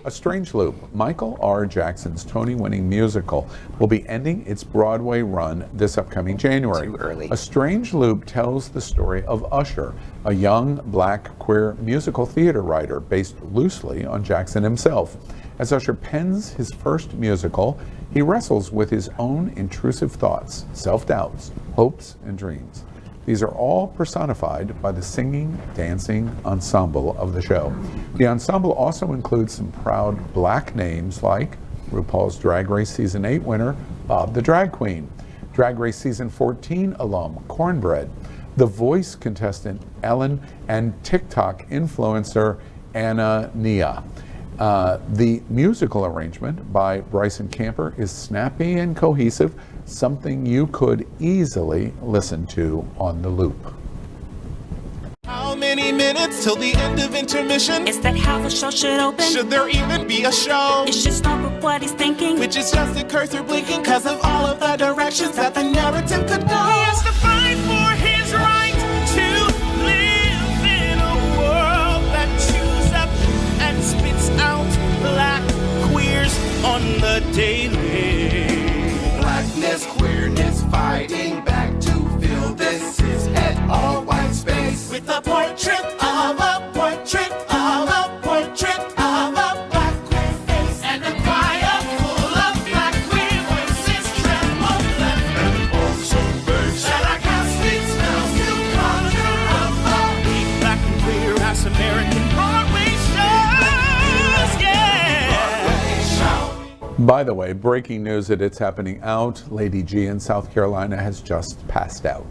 A Strange Loop, Michael R. Jackson's Tony-winning musical, will be ending its Broadway run this upcoming January. Too early. A Strange Loop tells the story of Usher, a young black queer musical theater writer based loosely on Jackson himself. As Usher pens his first musical, he wrestles with his own intrusive thoughts, self-doubts, hopes, and dreams. These are all personified by the singing, dancing ensemble of the show. The ensemble also includes some proud black names like RuPaul's Drag Race Season 8 winner, Bob the Drag Queen, Drag Race Season 14 alum, KornBread, The Voice contestant Ellen, and TikTok influencer Anna Nia. The musical arrangement by Bryson Camper is snappy and cohesive, something you could easily listen to on the loop. How many minutes till the end of intermission? Is that how the show should open? Should there even be a show? It should start with what he's thinking, Which is just a cursor blinking because of all of the directions that the narrative could go. He has to fight for his right to live in a world that chews up and spits out black queers on the daily. Blackness, queerness, fighting back to fill this cis-het all-white space. With a portrait of a portrait of a portrait of a black queer face. And a choir full of black queer voices tremble left and also bass. That I cast sweet spells to conjure up the black and queer ass American Broadway shows. Yeah. Broadway show. By the way, breaking news that it's happening out. Lady G in South Carolina has just passed out.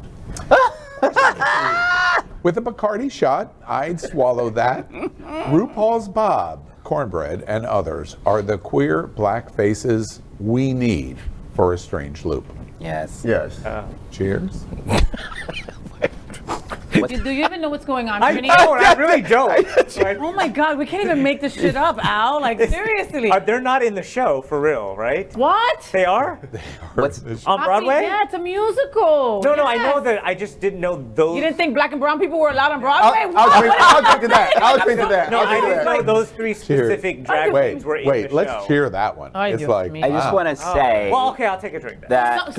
With a Bacardi shot, I'd swallow that. RuPaul's Bob, KornBread, and others are the queer black faces we need for A Strange Loop. Yes. Yes. Cheers. Do you even know what's going on, I Trini? don't. I really don't. Like, Oh my God, we can't even make this shit up, Al. Like, seriously. they're not in the show for real, right? What? They are What's on Broadway. Yeah, it's a musical. No, I know Yes. that. I just didn't know those. You didn't think black and brown people were allowed on Broadway? I'll drink to that. I'll drink to that. No, I'll I drink to didn't that. know those three specific drag queens were in the show. Let's cheer that one. Ay, It's Dios like, mío. I just want to say Well, okay, I'll take a drink then. that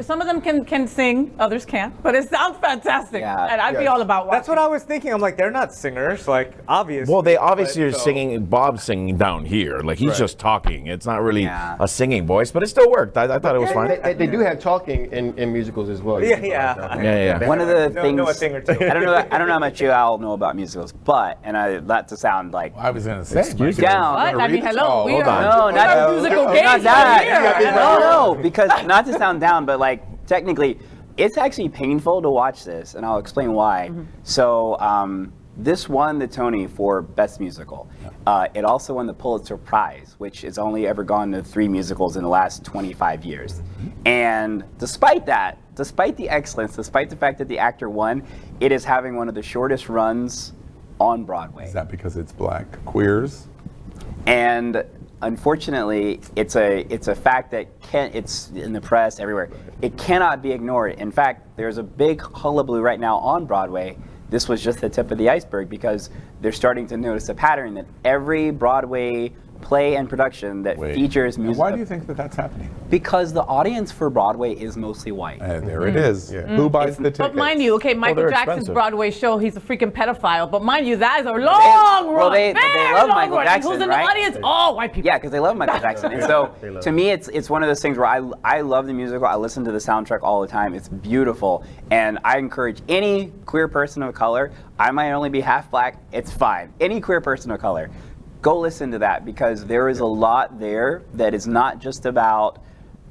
Some of them can sing, others can't. But it sounds fantastic. Yeah. And I'd be all about watching. That's what I was thinking. I'm like, they're not singers, like obviously. Well, they obviously but are so- singing. Bob's singing down here, like he's just talking. It's not really Yeah. a singing voice, but it still worked. I thought it was fine. They do have talking in musicals as well. Yeah. Yeah. one of the Know a things thing or two. I don't know how much you all know about musicals, but not to sound like I was going to say. Excuse Mike, me. you're What? gonna I mean, read it? hello. Oh, We hold are, on. No, we not are that. musical not games that. right here. No, because not to sound down, but like technically, it's actually painful to watch this, and I'll explain why. So this won the Tony for Best Musical. It also won the Pulitzer Prize, which has only ever gone to 3 musicals in the last 25 years. And despite that, despite the excellence, despite the fact that the actor won, it is having one of the shortest runs on Broadway. Is that because it's black queers? And unfortunately, it's a fact that it's in the press everywhere. It cannot be ignored. In fact, there's a big hullabaloo right now on Broadway. This was just the tip of the iceberg because they're starting to notice a pattern that every Broadway play and production that features And music. why do you think that that's happening? Because the audience for Broadway is mostly white. There it is. Who buys the tickets? But mind you, okay, Michael they're Jackson's expensive. Broadway show, he's a freaking pedophile. But mind you, that is a long run. Well, they very love long Michael run. Jackson, Who's in right? the audience? All white people. Yeah, because they love Michael Jackson. And so to me, it's one of those things where I love the musical. I listen to the soundtrack all the time. It's beautiful. And I encourage any queer person of color, I might only be half black, it's fine. Any queer person of color, go listen to that because there is a lot there that is not just about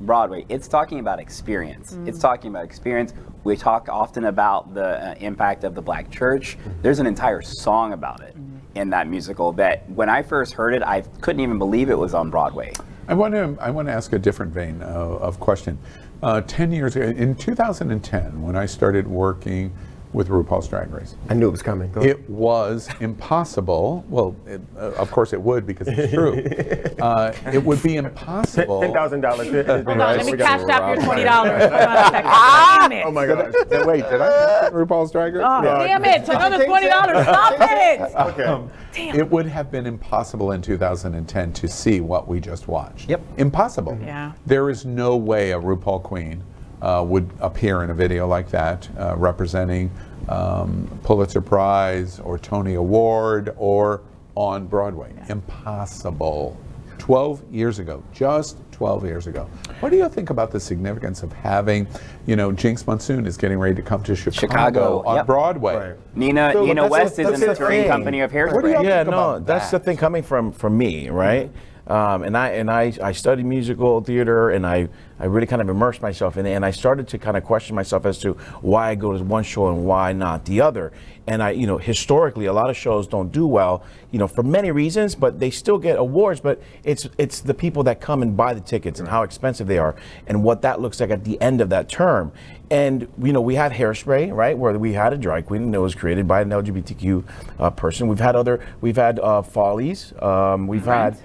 Broadway. It's talking about experience. It's talking about experience. We talk often about the impact of the black church. There's an entire song about it in that musical that when I first heard it, I couldn't even believe it was on Broadway. I want to ask a different vein of question. 10 years ago, in 2010, when I started working with RuPaul's Drag Race. I knew it was coming. Go ahead. It was impossible. Well, of course it would because it's true. It would be impossible. $10,000. Hold on, let me cash out your $20. Hold on a second. Damn it. Oh my gosh. Wait, did I mention RuPaul's Drag Race? Oh, damn it. Another $20. Stop it. Okay. It would have been impossible in 2010 to see what we just watched. Yep. Impossible. Yeah. There is no way a RuPaul queen would appear in a video like that representing Pulitzer Prize or Tony Award or on Broadway. Impossible. 12 years ago, just 12 years ago. What do you think about the significance of having, Jinx Monsoon is getting ready to come to Chicago on yep. Broadway. Right. Nina West is in the touring thing. company of What do Hairspray. you Yeah, think no, about that's that? the thing coming from me, right? And I studied musical theater, and I really kind of immersed myself in it, and I started to kind of question myself as to why I go to one show and why not the other. And historically, a lot of shows don't do well, for many reasons, but they still get awards. But it's the people that come and buy the tickets and how expensive they are, and what that looks like at the end of that term. And we had Hairspray, right, where we had a drag queen and it was created by an LGBTQ person. We've had Follies. We've had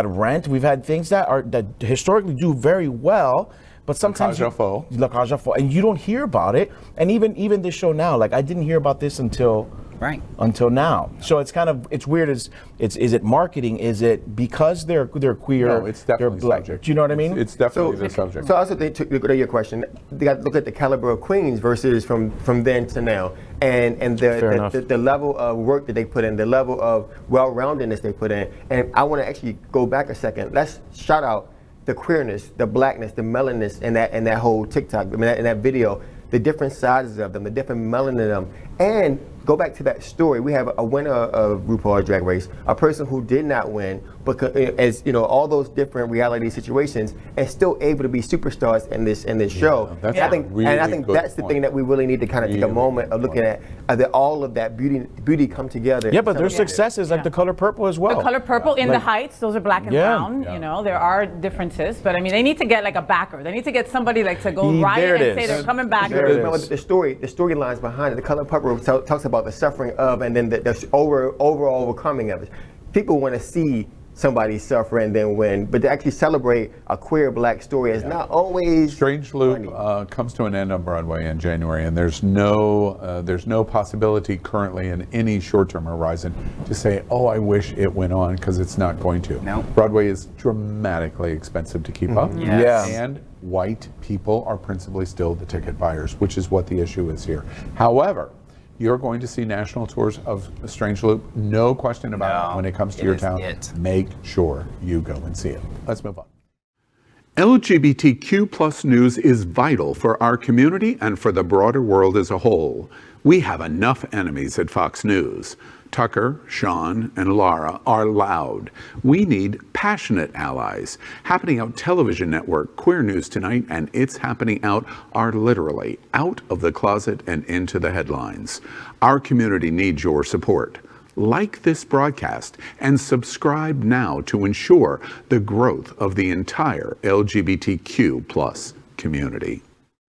Rent. We've had things that historically do very well. But sometimes La Cage aux Folles. and you don't hear about it. And even this show now, like I didn't hear about this until now. So it's weird. Is it marketing? Is it because they're queer? No, it's definitely they're black? subject. Do you know what I mean? It's definitely the subject. So I also think, to go to your question, you got to look at the caliber of queens versus from then to now, and the level of work that they put in, the level of well-roundedness they put in. And I want to actually go back a second. Let's shout out the queerness, the blackness, the melaniness in that whole TikTok, in that video, the different sizes of them, the different melanin of them. And go back to that story. We have a winner of RuPaul's Drag Race, a person who did not win, because as all those different reality situations, and still able to be superstars in this show. That's I think, really and I think good that's the point. thing that we really need to kind of take a moment of looking at all of that beauty come together. Yeah, but there's successes like The Color Purple as well. The Color Purple in the Heights, those are black and brown. Yeah. There are differences, but I mean, they need to get like a backer. They need to get somebody like to go There riot it and say is. they're coming back. There it is. Remember the storylines behind it. The Color Purple talks about the suffering of, and then the overall overcoming of it. People want to see somebody suffer and then win, but to actually celebrate a queer black story is not always Strange Loop comes to an end on Broadway in January, and there's no possibility currently in any short-term horizon to say, oh, I wish it went on, because it's not going to. No. Broadway is dramatically expensive to keep up. Yes. Yeah. And white people are principally still the ticket buyers, which is what the issue is here. However, you're going to see national tours of Strange Loop, no question about it. When it comes to your town, make sure you go and see it. Let's move on. LGBTQ plus news is vital for our community and for the broader world as a whole. We have enough enemies at Fox News. Tucker, Sean, and Lara are loud. We need passionate allies. Happening Out Television Network, Queer News Tonight, and It's Happening Out are literally out of the closet and into the headlines. Our community needs your support. Like this broadcast and subscribe now to ensure the growth of the entire LGBTQ plus community.